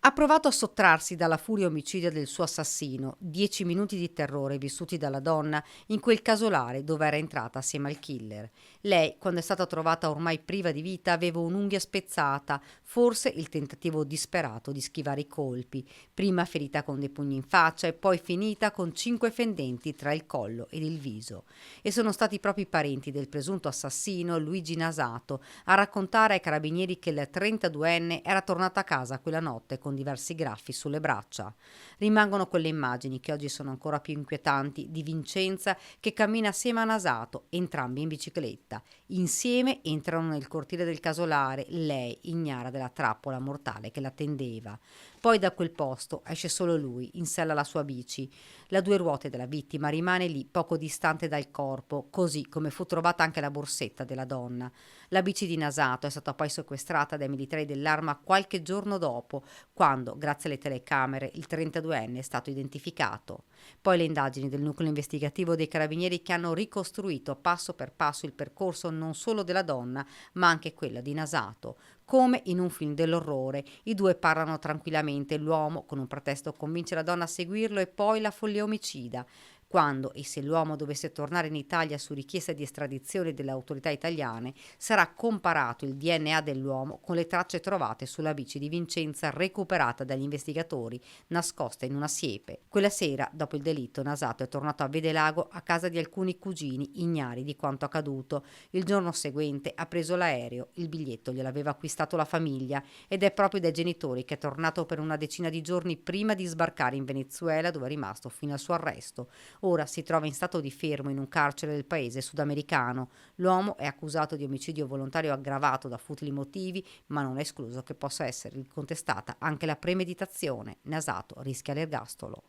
Ha provato a sottrarsi dalla furia omicida del suo assassino, 10 minuti di terrore vissuti dalla donna in quel casolare dove era entrata assieme al killer. Lei, quando è stata trovata ormai priva di vita, aveva un'unghia spezzata, forse il tentativo disperato di schivare i colpi, prima ferita con dei pugni in faccia e poi finita con 5 fendenti tra il collo ed il viso. E sono stati proprio i parenti del presunto assassino, Luigi Nasato, a raccontare ai carabinieri che il 32enne era tornato a casa quella notte con diversi graffi sulle braccia. Rimangono quelle immagini, che oggi sono ancora più inquietanti, di Vincenza che cammina assieme a Nasato, entrambi in bicicletta. Insieme entrano nel cortile del casolare, lei ignara della trappola mortale che l'attendeva. Poi da quel posto esce solo lui, in sella alla sua bici. La due ruote della vittima rimane lì poco distante dal corpo, così come fu trovata anche la borsetta della donna. La bici di Nasato è stata poi sequestrata dai militari dell'Arma qualche giorno dopo, quando, grazie alle telecamere, il 32enne è stato identificato. Poi le indagini del nucleo investigativo dei carabinieri che hanno ricostruito passo per passo il percorso non solo della donna, ma anche quella di Nasato. Come in un film dell'orrore, i due parlano tranquillamente, l'uomo con un pretesto convince la donna a seguirlo e poi la follia omicida. Quando e se l'uomo dovesse tornare in Italia su richiesta di estradizione delle autorità italiane, sarà comparato il DNA dell'uomo con le tracce trovate sulla bici di Vincenza recuperata dagli investigatori nascosta in una siepe. Quella sera, dopo il delitto, Nasato è tornato a Vedelago a casa di alcuni cugini ignari di quanto accaduto. Il giorno seguente ha preso l'aereo, il biglietto gliel'aveva acquistato la famiglia ed è proprio dai genitori che è tornato per una decina di giorni prima di sbarcare in Venezuela, dove è rimasto fino al suo arresto. Ora si trova in stato di fermo in un carcere del paese sudamericano. L'uomo è accusato di omicidio volontario aggravato da futili motivi, ma non è escluso che possa essere contestata anche la premeditazione. Nasato rischia l'ergastolo.